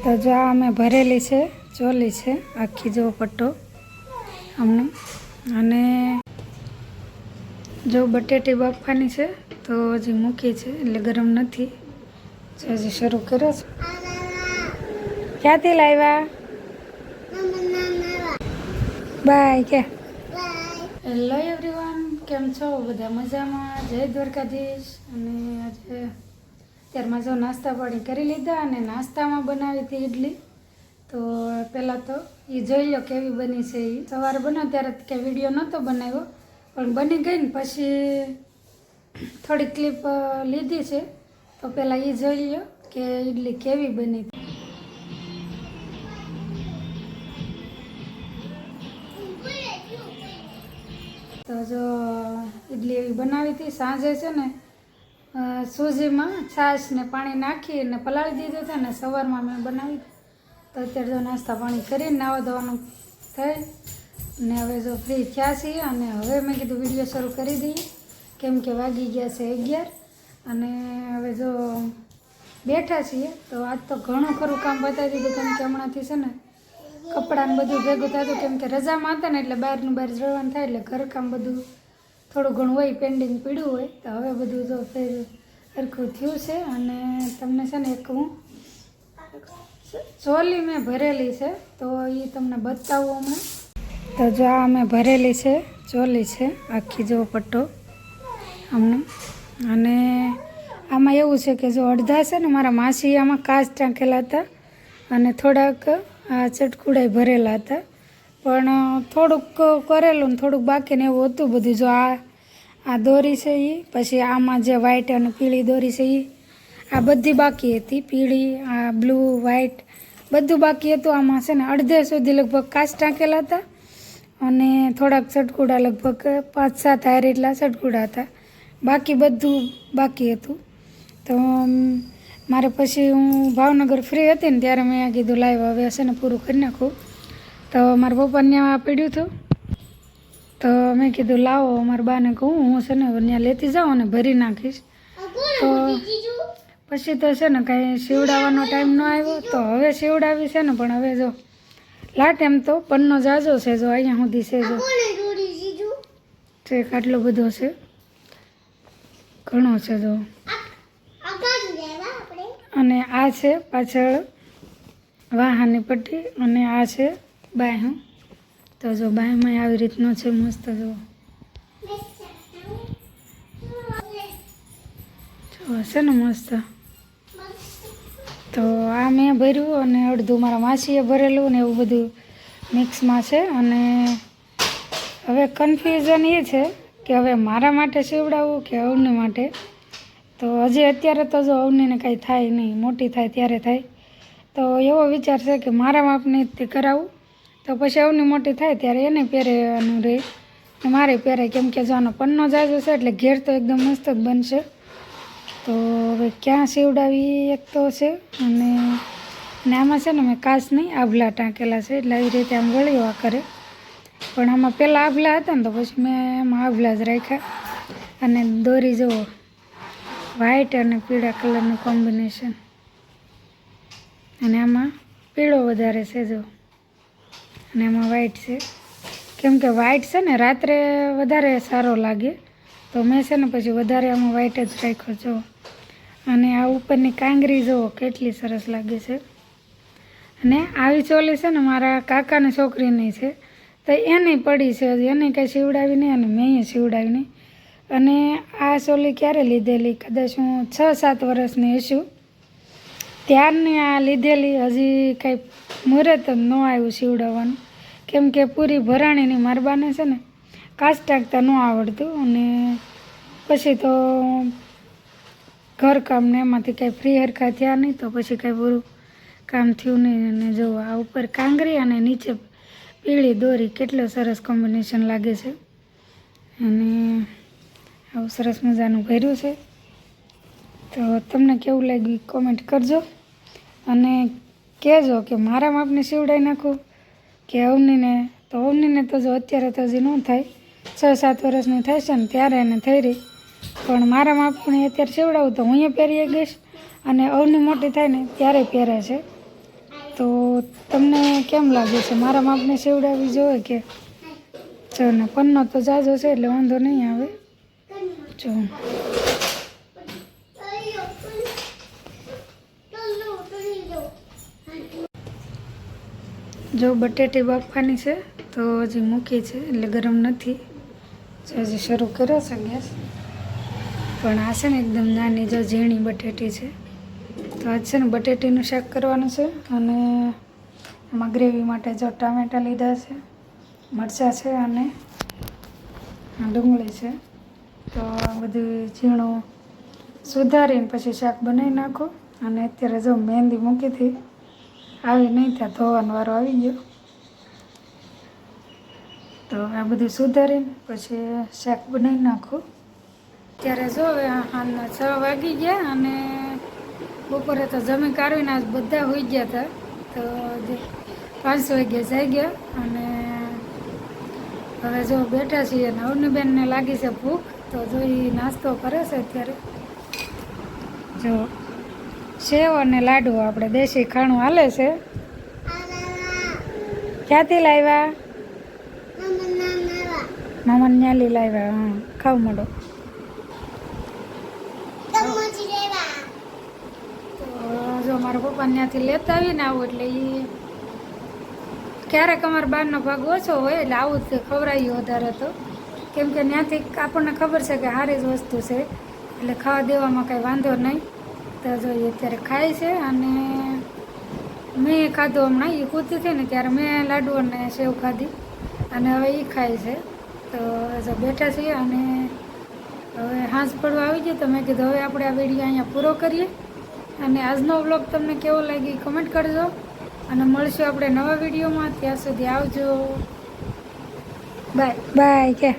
તો જો આ અમે ભરેલી છે, ચોલી છે આખી, જો પટ્ટો અમને. અને જો બટેટી બાફવાની છે તો હજી મૂકી છે, એટલે ગરમ નથી, હજી શરૂ કર્યો છે. ક્યાંથી લાવ્યા? બાય કે. હેલો એવરીવન, કેમ છો બધા? મજામાં? જય દ્વારકાધીશ. અને આજે ત્યારમાં જો નાસ્તા પાણી કરી લીધા, અને નાસ્તામાં બનાવી હતી ઇડલી. તો પહેલાં તો એ જોઈ લો કેવી બની છે. એ સવારે બનાવ ત્યારે કંઈ વિડીયો નહોતો બનાવ્યો, પણ બની ગઈ ને પછી થોડી ક્લિપ લીધી છે. તો પહેલાં એ જોઈ લો કે ઇડલી કેવી બની. તો જો ઇડલી એવી બનાવી હતી. સાંજે છે ને સૂજીમાં છાશ ને પાણી નાખી અને પલાળી દીધું હતું, ને સવારમાં મેં બનાવી. તો અત્યારે જો નાસ્તા પાણી કરીને નાવા ધોવાનું થઈ ને હવે જો ફ્રી થયા છીએ. અને હવે મેં કીધું વિડીયો શરૂ કરી દઈએ, કેમ કે વાગી ગયા છે 11. અને હવે જો બેઠા છીએ. તો આજ તો ઘણું ખરું કામ બતાવી દીધું, કેમ કે હમણાંથી છે ને કપડાને બધું ભેગું થતું, કેમ કે રજામાં હતા ને એટલે બહારનું બહાર જવાનું થાય, એટલે ઘરકામ બધું થોડું ઘણું હોય, પેન્ડિંગ પીડ્યું હોય. તો હવે બધું જો ફેર સરખું થયું છે. અને તમને છે ને એક હું ચોલી મેં ભરેલી છે, તો એ તમને બતાવું હમણાં. તો જો આ મેં ભરેલી છે, ચોલી છે આખી, જો પટ્ટો અમને. અને આમાં એવું છે કે જો અડધા છે ને મારા માસી આમાં કાચ ટાંકેલા હતા, અને થોડાક આ ચટકુડાઈ ભરેલા હતા. પણ થોડુંક કરેલું ને થોડુંક બાકી ને એવું હતું બધું. જો આ દોરી છે એ, પછી આમાં જે વ્હાઈટ અને પીળી દોરી છે એ, આ બધી બાકી હતી. પીળી, આ બ્લુ, વ્હાઈટ બધું બાકી હતું. આમાં છે ને અડધે સુધી લગભગ કાચ ટાંકેલા હતા, અને થોડાક ચટકુડા લગભગ 5-7 હાર એટલા ચટકુડા હતા. બાકી બધું બાકી હતું. તો મારે પછી હું ભાવનગર ફ્રી હતી ને ત્યારે મેં કીધું લાઈવ હવે હશે ને પૂરું કરી નાખું. તો મારા પપ્પાને ત્યાં પડ્યું હતું, તો મેં કીધું લાવો મારા બાને કહું, હું છે ને ત્યાં લેતી જાઉં અને ભરી નાખીશ. તો પછી તો છે ને કાંઈ સીવડાવવાનો ટાઈમ ન આવ્યો, તો હવે સીવડાવી છે ને. પણ હવે જો લાટ એમ તો પન્નો જાજો છે, જો અહીંયા સુધી છે, જો ટ્રેક આટલો બધો છે, ઘણો છે જો. અને આ છે પાછળ વાહાની પટ્ટી, અને આ છે બાહું. તો જો બાહુમાં આવી રીતનો છે, મસ્ત જો છે ને મસ્ત. તો આ મેં ભર્યું, અને અડધું મારા માસીએ ભરેલું ને એવું બધું મિક્સમાં છે. અને હવે કન્ફ્યુઝન એ છે કે હવે મારા માટે સીવડાવવું કે અવની માટે. તો હજી અત્યારે તો જો અવનીને કાંઈ થાય નહીં, મોટી થાય ત્યારે થાય. તો એવો વિચાર છે કે મારા માપની તે કરાવું, તો પછી અવની મોટી થાય ત્યારે એને પહેરવાનું રહે ને મારે પહેરાય. કેમ કે જો આનો પન્નો જાજો છે એટલે ઘેર તો એકદમ મસ્ત જ બનશે. તો હવે ક્યાં સીવડાવી એક તો છે. અને આમાં છે ને મેં કાચ નહીં, આભલા ટાંકેલા છે, એટલે આવી રીતે આમ વળીવા કરે. પણ આમાં પહેલાં આભલા હતા ને, તો પછી મેં એમાં આભલા જ રાખ્યા. અને દોરી જુઓ, વ્હાઈટ અને પીળા કલરનું કોમ્બિનેશન. અને આમાં પીળો વધારે છે જો, અને એમાં વ્હાઈટ છે. કેમ કે વ્હાઈટ છે ને રાત્રે વધારે સારો લાગે, તો મેં છે ને પછી વધારે આમાં વ્હાઈટ જ રાખ્યો જો. અને આ ઉપરની કાંગરી જુઓ કેટલી સરસ લાગે છે. અને આવી ચોલી છે ને મારા કાકાની છોકરીની છે, તો એની પડી છે, એને કંઈ સીવડાવી નહીં, અને મેં અહીંયા સીવડાવી નહીં. અને આ ચોલી ક્યારે લીધેલી, કદાચ હું 6-7 વર્ષની હશું ત્યારની આ લીધેલી. હજી કાંઈ મુહૂર્ત જ ન આવ્યું સીવડાવવાનું, કેમ કે પૂરી ભરાણીની મારા બાને છે ને કાચ ટાંકતા ન આવડતું. અને પછી તો ઘરકામને એમાંથી કાંઈ ફ્રી હરખા થયા નહીં, તો પછી કાંઈ પૂરું કામ થયું નહીં. અને જો આ ઉપર કાંગરી અને નીચે પીળી દોરી, કેટલો સરસ કોમ્બિનેશન લાગે છે. અને આવું સરસ મજાનું ભર્યું છે. તો તમને કેવું લાગ્યું કોમેન્ટ કરજો, અને કહેજો કે મારા માપને સીવડાવી નાખું કે અવનીને. તો અવનીને તો જો અત્યારે તો હજી ન થાય, 6-7 વર્ષની થાય છે ને ત્યારે એને થઈ રહી. પણ મારા માપને અત્યારે સીવડાવું તો હું અહીંયા પહેરી ગઈશ, અને અવની મોટી થાય ને ત્યારે પહેરે છે. તો તમને કેમ લાગે છે? મારા માપને સીવડાવવી જોઈએ કે? જો ને પન્નો તો જાજો છે એટલે વાંધો નહીં આવે. જો જો બટેટી બાફવાની છે તો હજી મૂકી છે એટલે ગરમ નથી. હજી શરૂ કર્યો છે ગેસ. પણ આ છે ને એકદમ નાની જો ઝીણી બટેટી છે. તો આજ છે ને બટેટીનું શાક કરવાનું છે. અને એમાં ગ્રેવી માટે જો ટામેટાં લીધા છે, મરચાં છે અને ડુંગળી છે. તો આ બધું ઝીણું સુધારીને પછી શાક બનાવી નાખો. અને અત્યારે જો મહેંદી મૂકી હતી, આવી નહીં ત્યાં ધોવાનો વારો આવી ગયો. તો આ બધું સુધારીને પછી શાક બનાવી નાખું. ત્યારે જો હવે હાલના 6 વાગી ગયા અને બપોરે તો જમી કાઢીને આજ બધા હોઈ ગયા હતા. તો 5 વાગ્યા જઈ ગયા અને હવે જો બેઠા છીએ. અને અવનીબેનને લાગી છે ભૂખ, તો જો એ નાસ્તો કરે છે અત્યારે. જો સેવ અને લાડુ આપણે દેશી ખાણું હાલે છે. ક્યાંથી લાવ્યા? મામા ન્યાલી લાવ્યા. હા, ખાવ મળો. તો જો મારા પપ્પા ત્યાંથી લેતા આવીને આવું એટલે એ ક્યારેક અમારા બહારનો ભાગ ઓછો હોય એટલે આવું જ ખવડાવ્યું વધારે તો. કેમ કે ત્યાંથી આપણને ખબર છે કે સારી જ વસ્તુ છે એટલે ખાવા દેવામાં કાંઈ વાંધો નહીં. તો જો અત્યારે ખાય છે. અને મેં ખાધું હમણાં, એ કૂદતી હતી ને ત્યારે મેં લાડુ અને સેવ ખાધી અને હવે એ ખાય છે. તો જો બેઠા છીએ અને હવે હાંસ પડવા આવી ગયો. તો મેં કીધું હવે આપણે આ વિડીયો અહીંયા પૂરો કરીએ. અને આજનો વ્લોગ તમને કેવો લાગ્યો કમેન્ટ કરજો. અને મળશું આપણે નવા વિડીયોમાં. ત્યાં સુધી આવજો. બાય બાય કે